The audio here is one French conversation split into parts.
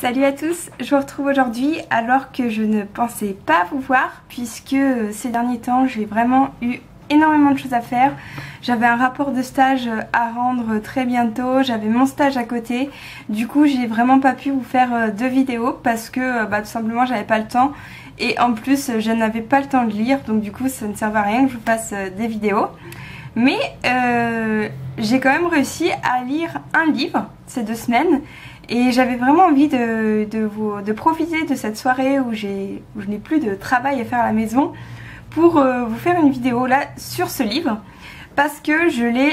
Salut à tous, je vous retrouve aujourd'hui alors que je ne pensais pas vous voir puisque ces derniers temps j'ai vraiment eu énormément de choses à faire. J'avais un rapport de stage à rendre très bientôt, j'avais mon stage à côté, du coup j'ai vraiment pas pu vous faire de vidéos parce que tout simplement j'avais pas le temps et en plus je n'avais pas le temps de lire, donc du coup ça ne servait à rien que je vous fasse des vidéos. Mais j'ai quand même réussi à lire un livre ces 2 semaines et j'avais vraiment envie de profiter de cette soirée où je n'ai plus de travail à faire à la maison pour vous faire une vidéo là sur ce livre parce que je l'ai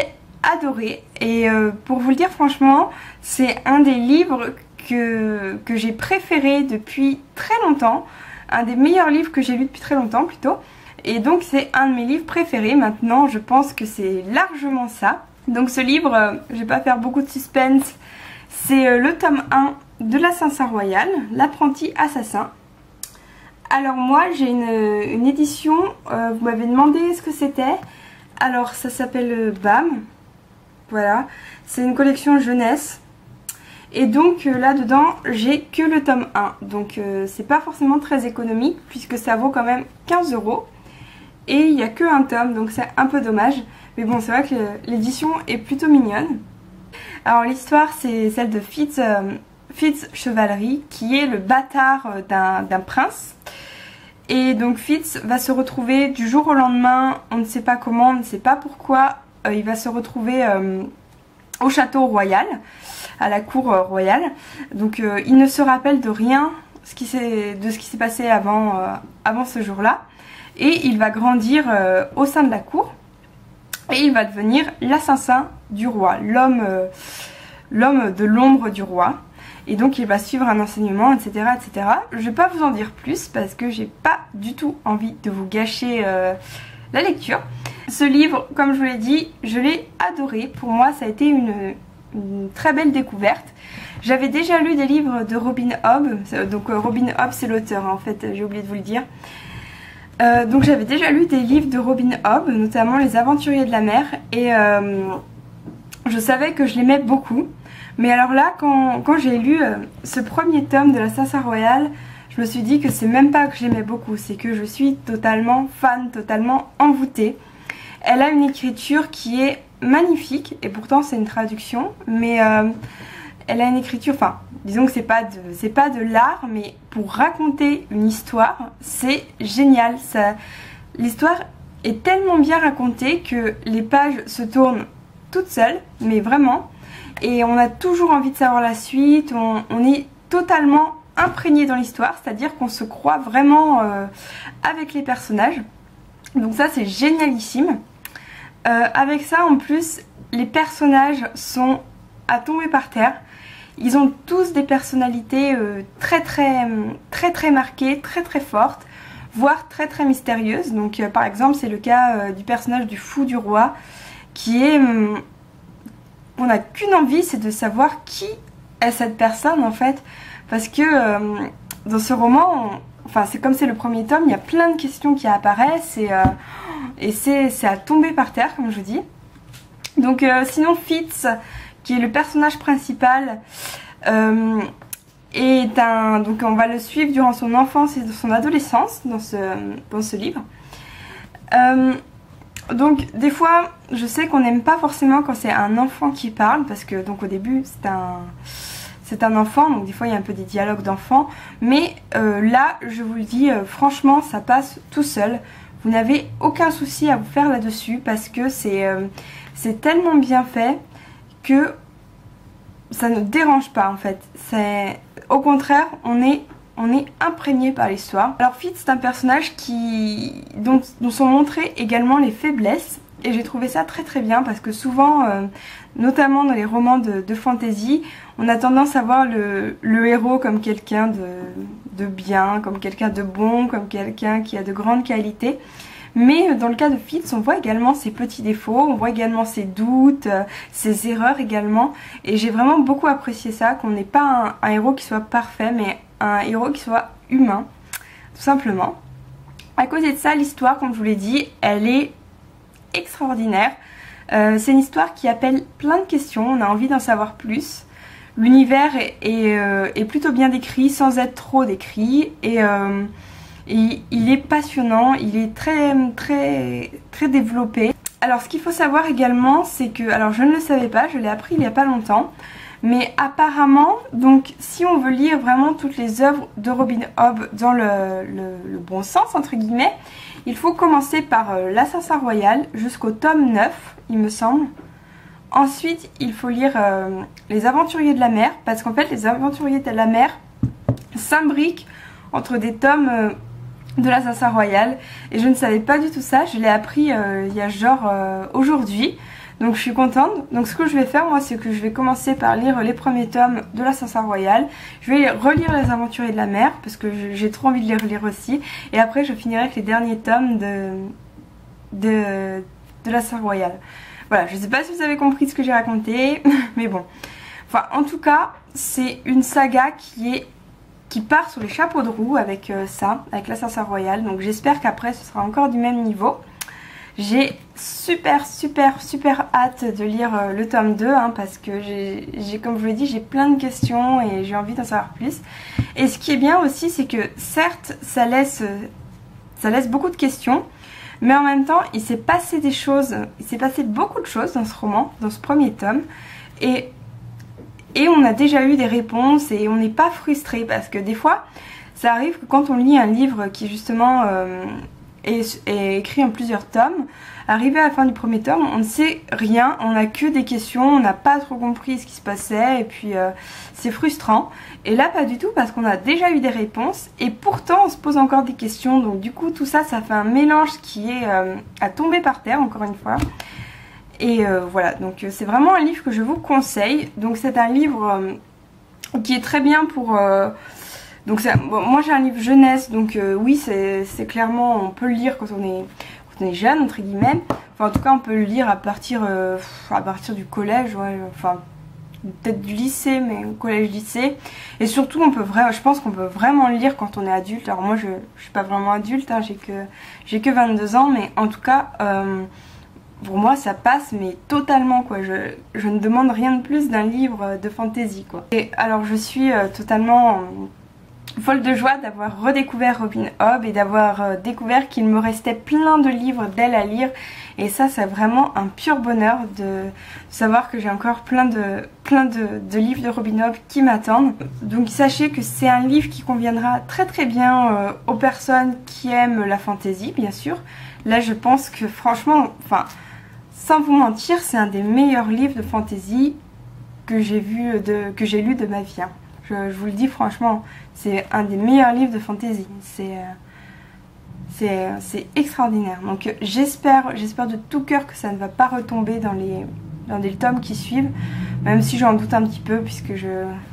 adoré et pour vous le dire franchement c'est un des livres que j'ai préféré depuis très longtemps, un des meilleurs livres que j'ai lu depuis très longtemps plutôt. Et donc c'est un de mes livres préférés maintenant, je pense que c'est largement ça. Donc ce livre, je vais pas faire beaucoup de suspense, c'est le tome 1 de l'Assassin Royal, l'apprenti assassin. Alors moi j'ai une édition, vous m'avez demandé ce que c'était. Alors ça s'appelle BAM, voilà, c'est une collection jeunesse. Et donc là dedans j'ai que le tome 1, donc c'est pas forcément très économique puisque ça vaut quand même 15 €. Et il n'y a que un tome, donc c'est un peu dommage. Mais bon, c'est vrai que l'édition est plutôt mignonne. Alors l'histoire, c'est celle de Fitz Chevalery, qui est le bâtard d'un prince. Et donc Fitz va se retrouver du jour au lendemain, on ne sait pas comment, on ne sait pas pourquoi, il va se retrouver au château royal, à la cour royale. Donc il ne se rappelle de rien de ce qui s'est passé avant ce jour-là. Et il va grandir au sein de la cour et il va devenir l'assassin du roi, l'homme de l'ombre du roi. Et donc il va suivre un enseignement, etc. etc. Je ne vais pas vous en dire plus parce que j'ai pas du tout envie de vous gâcher la lecture. Ce livre, comme je vous l'ai dit, je l'ai adoré. Pour moi ça a été une très belle découverte. J'avais déjà lu des livres de Robin Hobb, donc Robin Hobb c'est l'auteur en fait, j'ai oublié de vous le dire. Donc j'avais déjà lu des livres de Robin Hobb, notamment Les Aventuriers de la Mer, et je savais que je l'aimais beaucoup. Mais alors là, quand j'ai lu ce premier tome de l'Assassin Royal, je me suis dit que c'est même pas que j'aimais beaucoup, c'est que je suis totalement fan, totalement envoûtée. Elle a une écriture qui est magnifique, et pourtant c'est une traduction, mais elle a une écriture, enfin disons que c'est pas de l'art, mais pour raconter une histoire, c'est génial. L'histoire est tellement bien racontée que les pages se tournent toutes seules, mais vraiment. Et on a toujours envie de savoir la suite, on est totalement imprégné dans l'histoire, c'est-à-dire qu'on se croit vraiment avec les personnages. Donc ça c'est génialissime. Avec ça en plus, les personnages sont à tomber par terre. Ils ont tous des personnalités très marquées, très fortes, voire très mystérieuses. Donc par exemple c'est le cas du personnage du fou du roi qui est... on n'a qu'une envie, c'est de savoir qui est cette personne en fait. Parce que dans ce roman, enfin c'est comme c'est le premier tome, il y a plein de questions qui apparaissent et c'est à tomber par terre comme je dis. Donc sinon Fitz, qui est le personnage principal, donc on va le suivre durant son enfance et son adolescence dans ce livre. Donc des fois je sais qu'on n'aime pas forcément quand c'est un enfant qui parle parce que donc au début c'est un enfant, donc des fois il y a un peu des dialogues d'enfants, mais là je vous le dis franchement ça passe tout seul. Vous n'avez aucun souci à vous faire là-dessus parce que c'est tellement bien fait que ça ne dérange pas en fait. Au contraire, on est imprégné par l'histoire. Alors Fitz c'est un personnage dont sont montrées également les faiblesses et j'ai trouvé ça très bien parce que souvent, notamment dans les romans de fantasy, on a tendance à voir le héros comme quelqu'un de bien, comme quelqu'un de bon, comme quelqu'un qui a de grandes qualités. Mais dans le cas de Fitz, on voit également ses petits défauts, on voit également ses doutes, ses erreurs également. Et j'ai vraiment beaucoup apprécié ça, qu'on n'ait pas un héros qui soit parfait, mais un héros qui soit humain, tout simplement. À côté de ça, l'histoire, comme je vous l'ai dit, elle est extraordinaire. C'est une histoire qui appelle plein de questions, on a envie d'en savoir plus. l'univers est plutôt bien décrit sans être trop décrit et il est passionnant, il est très développé. Alors ce qu'il faut savoir également, c'est que, alors je ne le savais pas, je l'ai appris il n'y a pas longtemps, mais apparemment, donc si on veut lire vraiment toutes les œuvres de Robin Hobb dans le bon sens entre guillemets, il faut commencer par l'Assassin Royal jusqu'au tome 9 il me semble. Ensuite il faut lire les Aventuriers de la Mer, parce qu'en fait les Aventuriers de la Mer s'imbriquent entre des tomes de l'Assassin Royal et je ne savais pas du tout ça, je l'ai appris il y a genre aujourd'hui. Donc je suis contente. Donc ce que je vais faire moi, c'est que je vais commencer par lire les premiers tomes de l'Assassin Royal. Je vais relire les Aventuriers de la Mer parce que j'ai trop envie de les relire aussi. Et après je finirai avec les derniers tomes de l'Assassin Royal. Voilà, je sais pas si vous avez compris ce que j'ai raconté, mais bon. Enfin en tout cas, c'est une saga qui part sur les chapeaux de roue avec ça, avec l'Assassin Royal. Donc j'espère qu'après ce sera encore du même niveau. J'ai super hâte de lire le tome 2 parce que comme je vous l'ai dit, j'ai plein de questions et j'ai envie d'en savoir plus. Et ce qui est bien aussi, c'est que certes ça laisse beaucoup de questions, mais en même temps il s'est passé des choses, il s'est passé beaucoup de choses dans ce roman, dans ce premier tome, et on a déjà eu des réponses et on n'est pas frustré, parce que des fois ça arrive que quand on lit un livre qui justement est écrit en plusieurs tomes, arrivé à la fin du premier tome on ne sait rien, on n'a que des questions, on n'a pas trop compris ce qui se passait et puis c'est frustrant. Et là pas du tout, parce qu'on a déjà eu des réponses et pourtant on se pose encore des questions, donc du coup tout ça fait un mélange qui est à tomber par terre encore une fois. Et voilà, donc c'est vraiment un livre que je vous conseille. Donc c'est un livre qui est très bien pour... donc bon, moi j'ai un livre jeunesse, donc oui c'est clairement, on peut le lire quand on est jeune entre guillemets. Enfin en tout cas on peut le lire à partir du collège, ouais, enfin peut-être du lycée, mais au collège-lycée. Et surtout je pense qu'on peut vraiment le lire quand on est adulte. Alors moi je suis pas vraiment adulte, j'ai que 22 ans, mais en tout cas... pour moi ça passe mais totalement quoi, je ne demande rien de plus d'un livre de fantasy quoi. Et alors je suis totalement folle de joie d'avoir redécouvert Robin Hobb et d'avoir découvert qu'il me restait plein de livres d'elle à lire, et ça c'est vraiment un pur bonheur de savoir que j'ai encore plein de livres de Robin Hobb qui m'attendent. Donc sachez que c'est un livre qui conviendra très bien aux personnes qui aiment la fantasy bien sûr. Là je pense que franchement, enfin sans vous mentir, c'est un des meilleurs livres de fantasy que j'ai lu de ma vie. Je vous le dis franchement, c'est un des meilleurs livres de fantasy. C'est extraordinaire. Donc j'espère de tout cœur que ça ne va pas retomber dans les tomes qui suivent, même si j'en doute un petit peu, puisque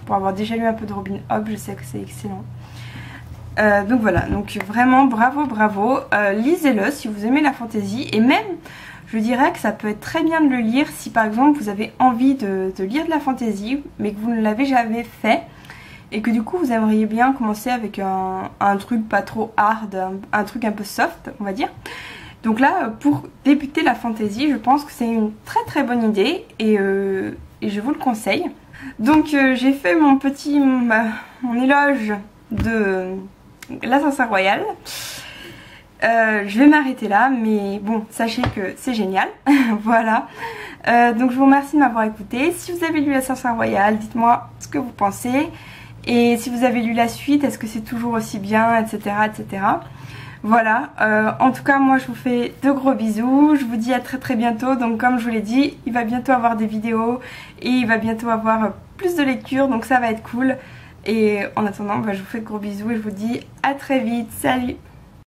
pour avoir déjà lu un peu de Robin Hobb, je sais que c'est excellent. Donc voilà, donc vraiment bravo, lisez-le si vous aimez la fantasy, et même je dirais que ça peut être très bien de le lire si par exemple vous avez envie de lire de la fantasy mais que vous ne l'avez jamais fait et que du coup vous aimeriez bien commencer avec un truc pas trop hard, un truc un peu soft on va dire. Donc là pour débuter la fantasy, je pense que c'est une très bonne idée et je vous le conseille. Donc j'ai fait mon éloge de l'Assassin Royal. Je vais m'arrêter là, mais bon, sachez que c'est génial. Voilà. Donc je vous remercie de m'avoir écouté. Si vous avez lu l'Assassin Royal, dites-moi ce que vous pensez. Et si vous avez lu la suite, est-ce que c'est toujours aussi bien, etc. etc. Voilà. En tout cas, moi je vous fais de gros bisous. Je vous dis à très bientôt. Donc comme je vous l'ai dit, il va bientôt avoir des vidéos et il va bientôt avoir plus de lectures. Donc ça va être cool. Et en attendant, je vous fais de gros bisous et je vous dis à très vite. Salut!